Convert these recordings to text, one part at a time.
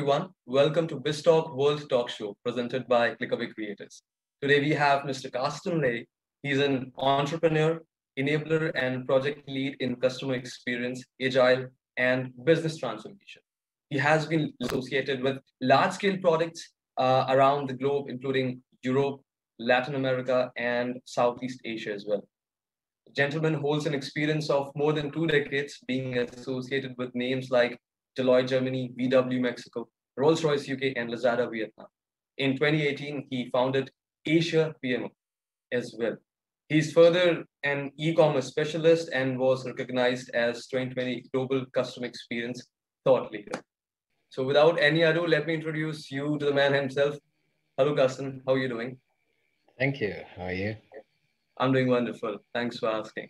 everyone. Welcome to BizzTalk World Talk Show presented by Clickaway Creators. Today we have Mr. Carsten Ley. He's an entrepreneur, enabler, and project lead in customer experience, agile, and business transformation. He has been associated with large-scale projects around the globe, including Europe, Latin America, and Southeast Asia as well. The gentleman holds an experience of more than 2 decades being associated with names like Deloitte Germany, VW Mexico, Rolls-Royce UK, and Lazada Vietnam. In 2018, he founded Asia PMO as well. He's further an e-commerce specialist and was recognized as 2020 Global Customer Experience Thought Leader. So without any ado, let me introduce you to the man himself. Hello, Carsten. How are you doing? Thank you. How are you? I'm doing wonderful. Thanks for asking.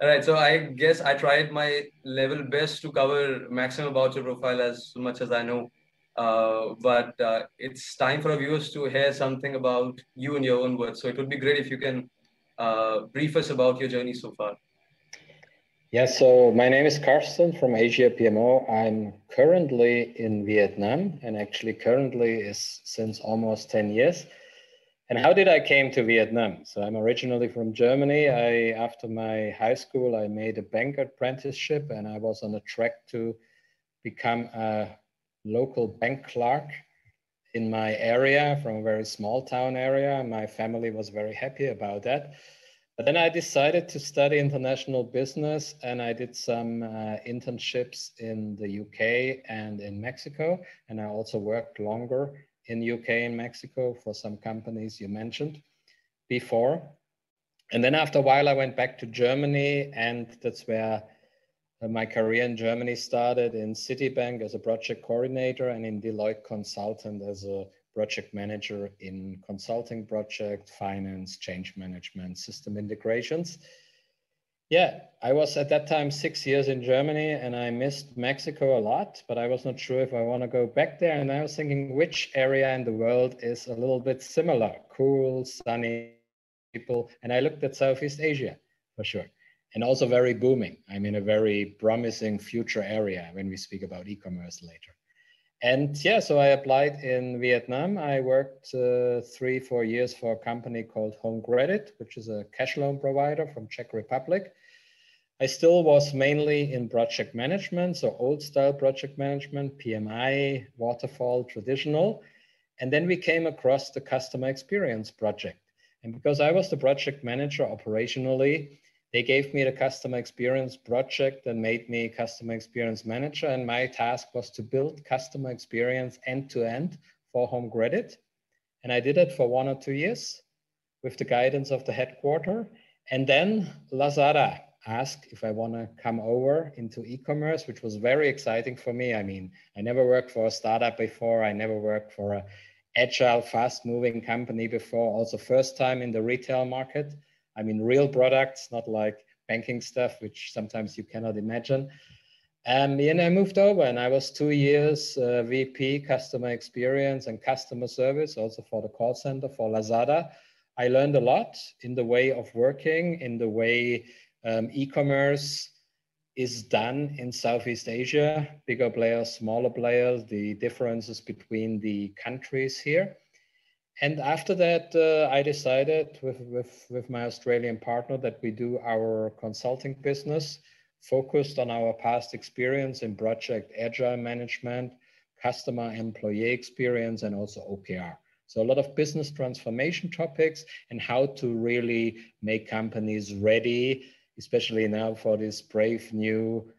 All right, so I guess I tried my level best to cover maximum about your profile as much as I know. But it's time for our viewers to hear something about you in your own words. So it would be great if you can brief us about your journey so far. Yeah, so my name is Carsten from Asia PMO. I'm currently in Vietnam, and actually currently is since almost 10 years. And how did I came to Vietnam? So I'm originally from Germany. After my high school, I made a bank apprenticeship, and I was on a track to become a local bank clerk in my area, from a very small town area. My family was very happy about that. But then I decided to study international business, and I did some internships in the UK and in Mexico. And I also worked longer in UK and Mexico for some companies you mentioned before. And then after a while, I went back to Germany, and that's where my career in Germany started, in Citibank as a project coordinator and in Deloitte Consultant as a project manager in consulting project, finance, change management, system integrations. Yeah, I was at that time 6 years in Germany, and I missed Mexico a lot, but I was not sure if I want to go back there. And I was thinking, which area in the world is a little bit similar, cool, sunny people. And I looked at Southeast Asia for sure, and also very booming. I mean, a very promising future area when we speak about e-commerce later. And yeah, so I applied in Vietnam. I worked 3-4 years for a company called Home Credit, which is a cash loan provider from Czech Republic. I still was mainly in project management, so old style project management, PMI, waterfall, traditional. And then we came across the customer experience project. And because I was the project manager operationally, they gave me the customer experience project and made me customer experience manager. And my task was to build customer experience end to end for Home Credit. And I did it for 1 or 2 years with the guidance of the headquarter. And then Lazada asked if I want to come over into e-commerce, which was very exciting for me. I mean, I never worked for a startup before. I never worked for an agile, fast moving company before. Also first time in the retail market. I mean, real products, not like banking stuff, which sometimes you cannot imagine. And I moved over, and I was 2 years VP customer experience and customer service, also for the call center for Lazada. I learned a lot in the way of working, in the way e-commerce is done in Southeast Asia, bigger players, smaller players, the differences between the countries here. And after that, I decided with my Australian partner that we do our consulting business, focused on our past experience in project agile management, customer employee experience, and also OKR. So a lot of business transformation topics and how to really make companies ready, especially now for this brave new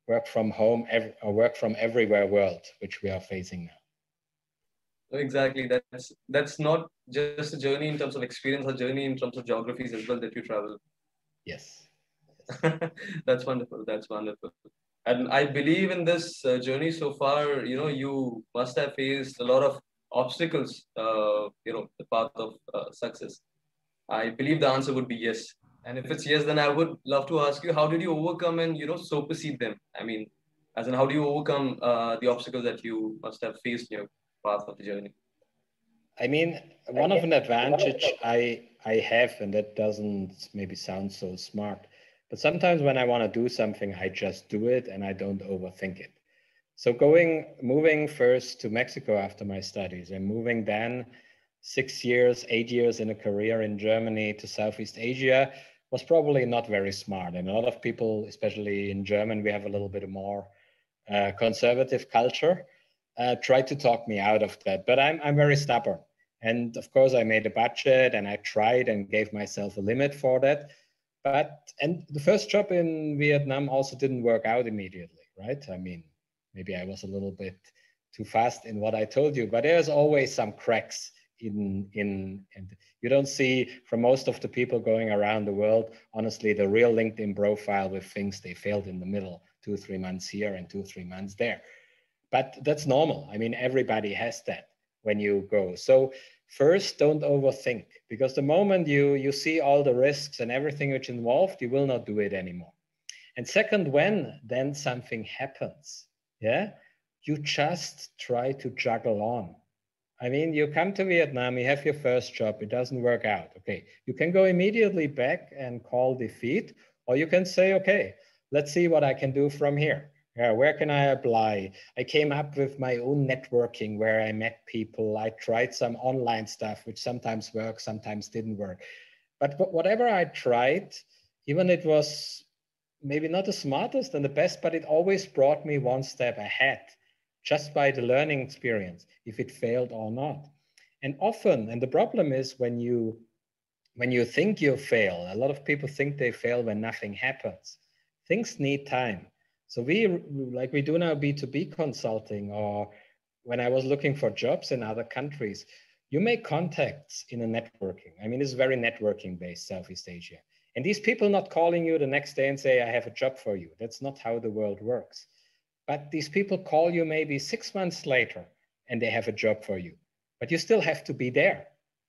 work from home or work from everywhere world, which we are facing now. Exactly. That's not just a journey in terms of experience, a journey in terms of geographies as well that you travel. Yes. That's wonderful. That's wonderful. And I believe in this journey so far, you must have faced a lot of obstacles, the path of success. I believe the answer would be yes. And if it's yes, then I would love to ask you, how did you overcome and, supersede them? I mean, as in, how do you overcome the obstacles that you must have faced in your path of the journey? I mean, one of an advantage I have, and that doesn't maybe sound so smart, but sometimes when I want to do something, I just do it and I don't overthink it. So moving first to Mexico after my studies and moving then 6 years, 8 years in a career in Germany to Southeast Asia was probably not very smart. And a lot of people, especially in German, we have a little bit more conservative culture, tried to talk me out of that. But I'm very stubborn. And of course, I made a budget and I tried and gave myself a limit for that. And the first job in Vietnam also didn't work out immediately, right? I mean, maybe I was a little bit too fast in what I told you, but there's always some cracks and you don't see from most of the people going around the world, honestly, the real LinkedIn profile with things they failed in the middle, 2 or 3 months here and 2 or 3 months there. But that's normal. I mean, everybody has that when you go. So first, don't overthink, because the moment you see all the risks and everything which is involved, you will not do it anymore. And second, when then something happens, yeah, you just try to juggle on. I mean, you come to Vietnam, you have your first job, it doesn't work out. Okay, you can go immediately back and call defeat, or you can say, okay, let's see what I can do from here. Where can I apply? I came up with my own networking where I met people. I tried some online stuff, which sometimes worked, sometimes didn't work. But whatever I tried, even it was maybe not the smartest and the best, but it always brought me one step ahead, just by the learning experience, if it failed or not. And often, and the problem is when you think you fail, a lot of people think they fail when nothing happens. Things need time. So we do now B2B consulting, or when I was looking for jobs in other countries, you make contacts in a networking. I mean, it's very networking based, Southeast Asia. And these people not calling you the next day and say, I have a job for you. That's not how the world works. But these people call you maybe 6 months later and they have a job for you, but you still have to be there.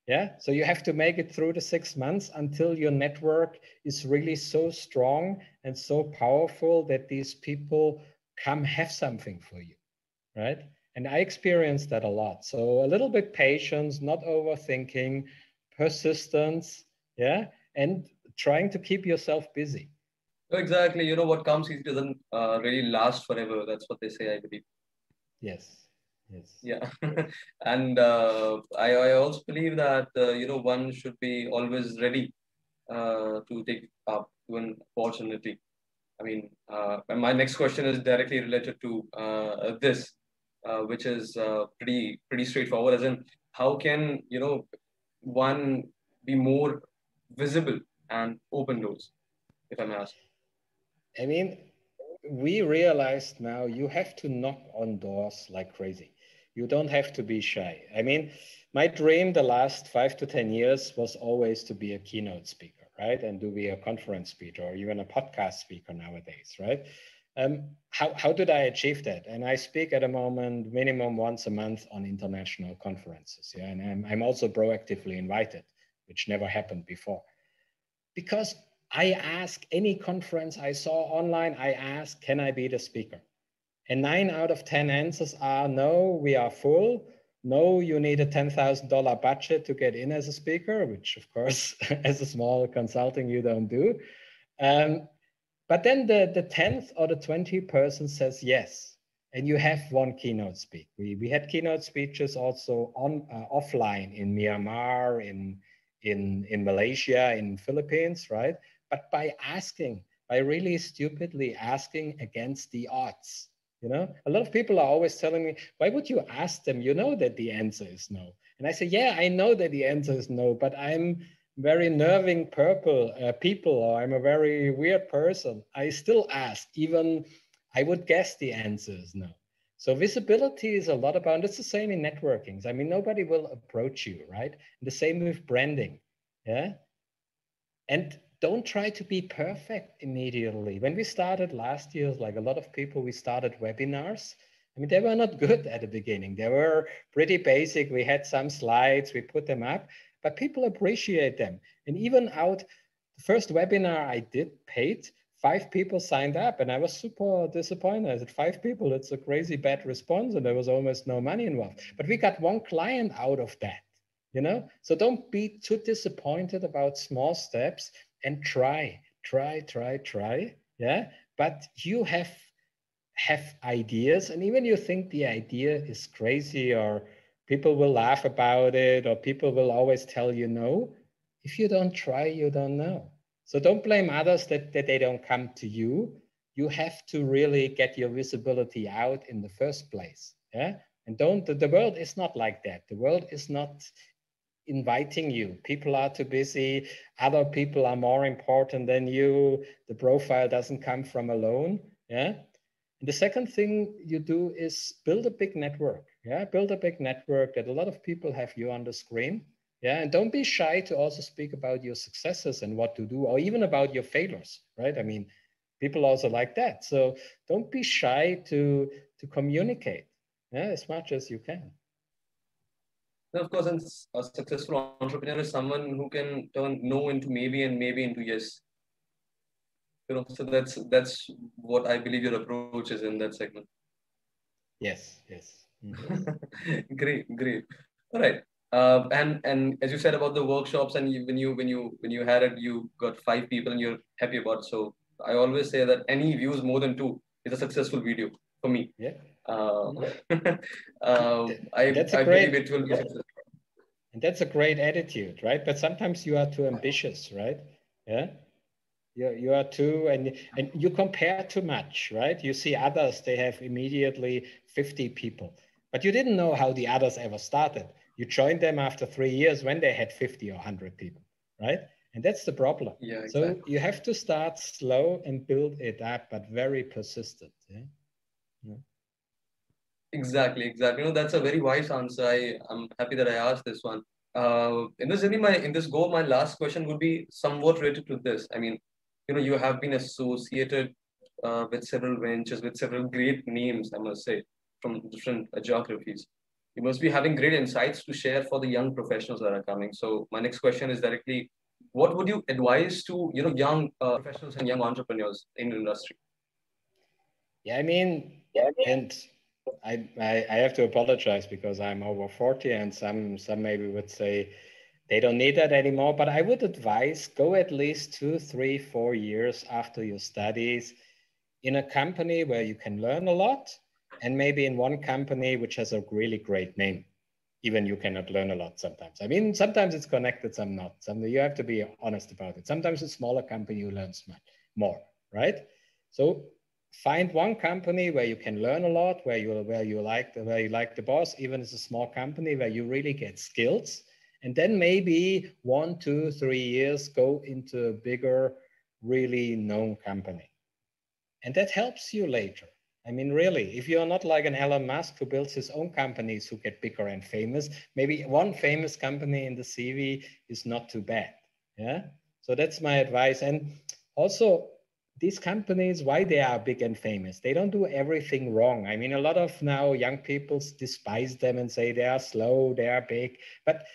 Yeah. So you have to make it through the 6 months until your network is really so strong and so powerful that these people come have something for you. Right. And I experienced that a lot. So a little bit patience, not overthinking, persistence. Yeah. And trying to keep yourself busy. Exactly. You know, what comes easy doesn't really last forever. That's what they say, I believe. Yes. Yes. Yeah. And I also believe that, you know, one should be always ready to take up one opportunity. I mean, and my next question is directly related to this, which is pretty straightforward. As in, how can, you know, one be more visible and open doors, if I'm asked? I mean, we realized now you have to knock on doors like crazy. You don't have to be shy. I mean, my dream the last 5 to 10 years was always to be a keynote speaker, right? And to be a conference speaker or even a podcast speaker nowadays, right? How did I achieve that? And I speak at the moment minimum once a month on international conferences. Yeah, and I'm also proactively invited, which never happened before. Because I ask any conference I saw online, I ask, can I be the speaker? And 9 out of 10 answers are no, we are full. No, you need a $10,000 budget to get in as a speaker, which of course, as a small consulting, you don't do. But then the 10th or the 20th person says yes. And you have one keynote speak. We had keynote speeches also on offline in Myanmar, in Malaysia, in Philippines, right? But by asking, by really stupidly asking against the odds, you know, a lot of people are always telling me, why would you ask them? You know that the answer is no. And I say, yeah, I know that the answer is no, but I'm very nerving people, or I'm a very weird person. I still ask, even I would guess the answer is no. So visibility is a lot about, and it's the same in networking. I mean, nobody will approach you, right? And the same with branding, yeah? And don't try to be perfect immediately. When we started last year, like a lot of people, we started webinars. I mean, they were not good at the beginning. They were pretty basic. We had some slides, we put them up, but people appreciate them. And even out, the first webinar I did paid, 5 people signed up, and I was super disappointed. I said, 5 people, it's a crazy bad response, and there was almost no money involved. But we got 1 client out of that, you know? So don't be too disappointed about small steps, and try, yeah? But you have have ideas, and even you think the idea is crazy, or people will laugh about it, or people will always tell you no. If you don't try, you don't know. So don't blame others that they don't come to you. You have to really get your visibility out in the first place. Yeah. And the world is not like that. The world is not inviting you. People are too busy. Other people are more important than you. The profile doesn't come from alone. Yeah. And the second thing you do is build a big network. Yeah. Build a big network that a lot of people have you on the screen. Yeah. And don't be shy to also speak about your successes and what to do, or even about your failures. Right. I mean, people also like that. So don't be shy to communicate, yeah, as much as you can. And of course, a successful entrepreneur is someone who can turn no into maybe and maybe into yes. So that's what I believe your approach is in that segment. Yes, yes. Mm-hmm. Great. All right. And as you said about the workshops, and when you had it, you got 5 people and you're happy about it. So I always say that any views more than 2 is a successful video for me. Yeah. Uh, That's a I great, believe it will be successful. and that's a great attitude, right? But sometimes you are too ambitious, right? Yeah. You are too, and you compare too much, right? You see others, they have immediately 50 people, but you didn't know how the others ever started. You joined them after 3 years when they had 50 or 100 people, right? And that's the problem. Yeah, So exactly. you have to start slow and build it up, but very persistent. Yeah. Yeah. Exactly. That's a very wise answer. I'm happy that I asked this one. In this go, my last question would be somewhat related to this. I mean, you have been associated with several ventures, with several great names, I must say, from different geographies. You must be having great insights to share for the young professionals that are coming. So my next question is directly, what would you advise to young professionals and young entrepreneurs in the industry? Yeah, I mean, and I have to apologize because I'm over 40, and some maybe would say they don't need that anymore. But I would advise go at least 2, 3, 4 years after your studies in a company where you can learn a lot, and maybe in one company which has a really great name. Even you cannot learn a lot sometimes. I mean, sometimes it's connected, some not. Some you have to be honest about it. Sometimes a smaller company you learn more, right? So find one company where you can learn a lot, where you like the boss, even as a small company where you really get skills, and then maybe 1, 2, 3 years go into a bigger, really known company, and that helps you later. I mean, really, if you're not like an Elon Musk who builds his own companies who get bigger and famous, maybe one famous company in the CV is not too bad. Yeah. So that's my advice. And also, these companies, why they are big and famous, they don't do everything wrong. I mean, a lot of now young people despise them and say they are slow, they are big, but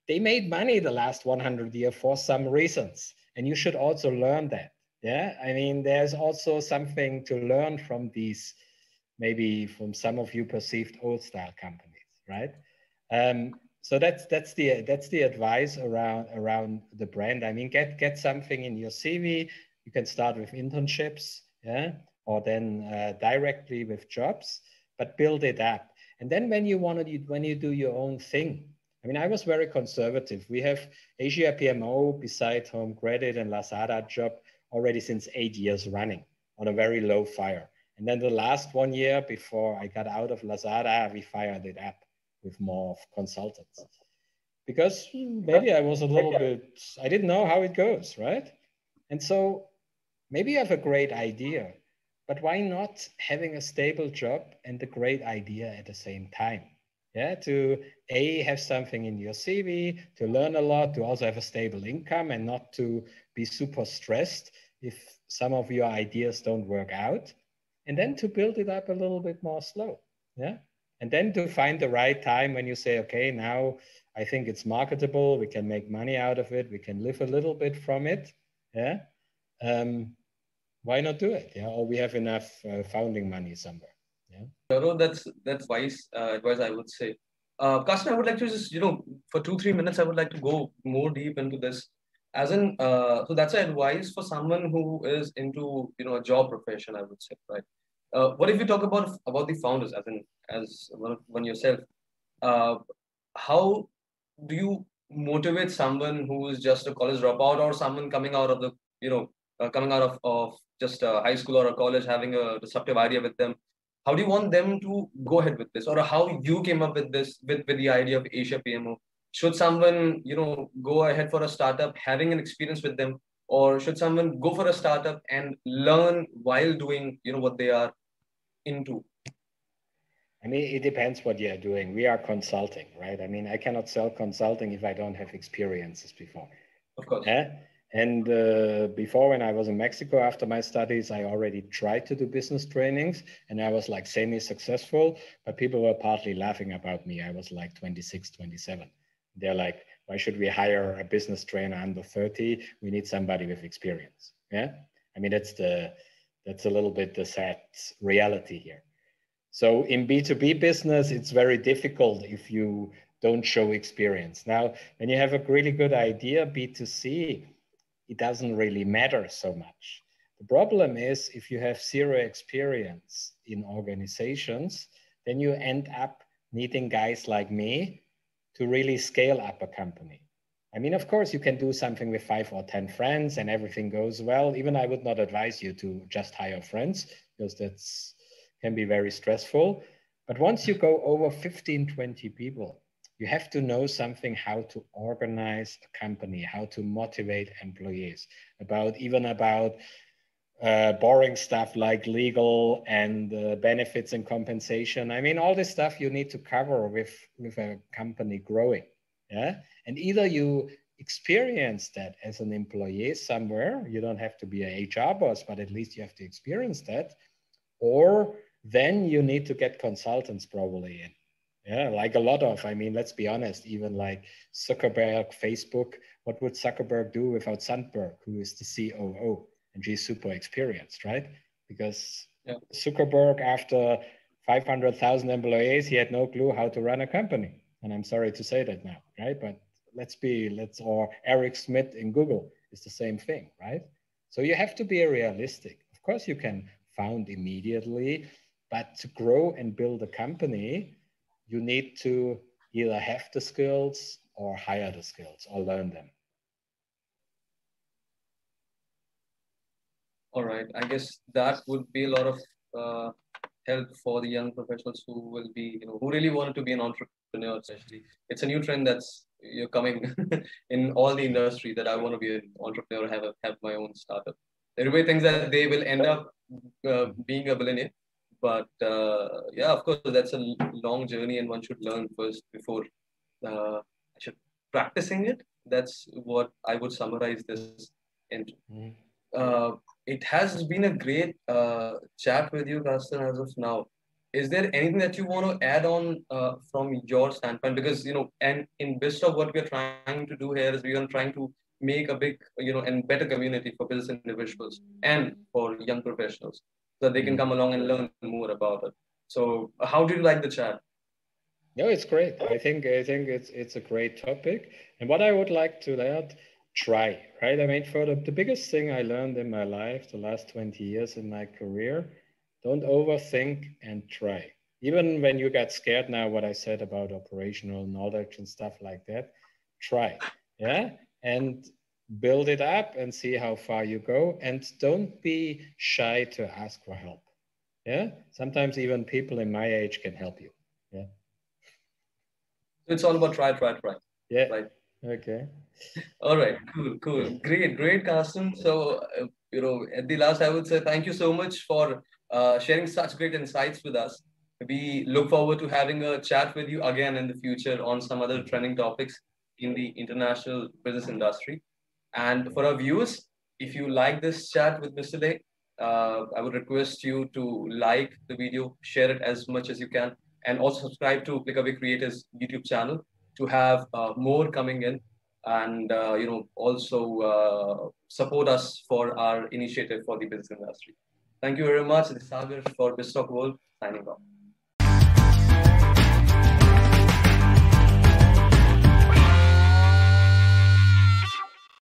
they made money the last 100 years for some reasons. And you should also learn that. Yeah, I mean, there's also something to learn from these, maybe from some of you perceived old style companies, right? So that's the advice around the brand. I mean, get something in your CV. You can start with internships, yeah, or then directly with jobs, but build it up. And then when you do your own thing. I mean, I was very conservative. We have Asia PMO beside Home Credit and Lazada job already since 8 years running on a very low fire. And then the last 1 year before I got out of Lazada, we fired it up with more consultants. Because maybe I was a little bit, I didn't know how it goes, right? And so maybe you have a great idea, but why not having a stable job and a great idea at the same time? Yeah, to have something in your CV, to learn a lot, to also have a stable income and not to be super stressed if some of your ideas don't work out, and then to build it up a little bit more slow. Yeah. And then to find the right time when you say, okay, now I think it's marketable, we can make money out of it, we can live a little bit from it. Yeah. Why not do it? Yeah. Or we have enough founding money somewhere. Yeah. No, that's wise advice, I would say. Carsten, I would like to just, for 2, 3 minutes, I would like to go more deep into this. As in, so that's an advice for someone who is into, a job profession, I would say, right? What if you talk about the founders, as one yourself? Uh, how do you motivate someone who is just a college dropout, or someone coming out of the coming out of just high school or a college, having a disruptive idea with them? How do you want them to go ahead with this, or how you came up with this with the idea of Asia PMO? Should someone go ahead for a startup having an experience with them, or should someone go for a startup and learn while doing what they are into? I mean, it depends what you're doing. We are consulting, right? I mean, I cannot sell consulting if I don't have experiences before. Of course. Yeah. And before, when I was in Mexico after my studies, I already tried to do business trainings, and I was like semi-successful, but people were partly laughing about me. I was like 26, 27. They're like, why should we hire a business trainer under 30? We need somebody with experience. Yeah. I mean, that's a little bit the sad reality here. So in B2B business, it's very difficult if you don't show experience. Now, when you have a really good idea, B2C, it doesn't really matter so much. The problem is if you have zero experience in organizations, then you end up needing guys like me to really scale up a company. I mean, of course, you can do something with 5 or 10 friends and everything goes well. Even I would not advise you to just hire friends, because that's can be very stressful. But once you go over 15, 20 people, you have to know something how to organize a company, how to motivate employees, about boring stuff like legal and benefits and compensation. I mean, all this stuff you need to cover with a company growing. Yeah. And either you experience that as an employee somewhere, you don't have to be a HR boss, but at least you have to experience that, or then you need to get consultants probably in. Yeah, like a lot of, I mean, let's be honest, even like Zuckerberg, Facebook, what would Zuckerberg do without Sandberg, who is the COO? And she's super experienced, right? Because Zuckerberg, after 500,000 employees, he had no clue how to run a company. And I'm sorry to say that now, right? But or Eric Schmidt in Google is the same thing, right? So you have to be realistic. Of course, you can found immediately, but to grow and build a company, you need to either have the skills or hire the skills or learn them. All right. I guess that would be a lot of help for the young professionals who will be, who really wanted to be an entrepreneur, especially. It's a new trend that's coming in all the industry, that I want to be an entrepreneur, have my own startup. Everybody thinks that they will end up being a billionaire. But yeah, of course, that's a long journey, and one should learn first before I should practicing it. That's what I would summarize this into. It has been a great chat with you, Carsten, as of now. Is there anything that you want to add on from your standpoint? Because, and in BizzTalk, what we're trying to do here is we are trying to make a big, and better community for business individuals and for young professionals, so that they can come along and learn more about it. So how do you like the chat? No, it's great. I think it's a great topic. And what I would like to add, try, right? I mean, for the biggest thing I learned in my life, the last 20 years in my career, don't overthink and try. Even when you get scared now, what I said about operational knowledge and stuff like that, try, yeah? And build it up and see how far you go. And don't be shy to ask for help, yeah? Sometimes even people in my age can help you, yeah? It's all about try. Yeah. Right. Okay. All right. Cool. Great, Carsten. So, at the last, I would say thank you so much for sharing such great insights with us. We look forward to having a chat with you again in the future on some other trending topics in the international business industry. And for our viewers, if you like this chat with Mr. Ley, I would request you to like the video, share it as much as you can, and also subscribe to ClickAway Creators YouTube channel to have more coming in, and also support us for our initiative for the business industry. Thank you very much. This is Sagar for BizzTalk World, signing off.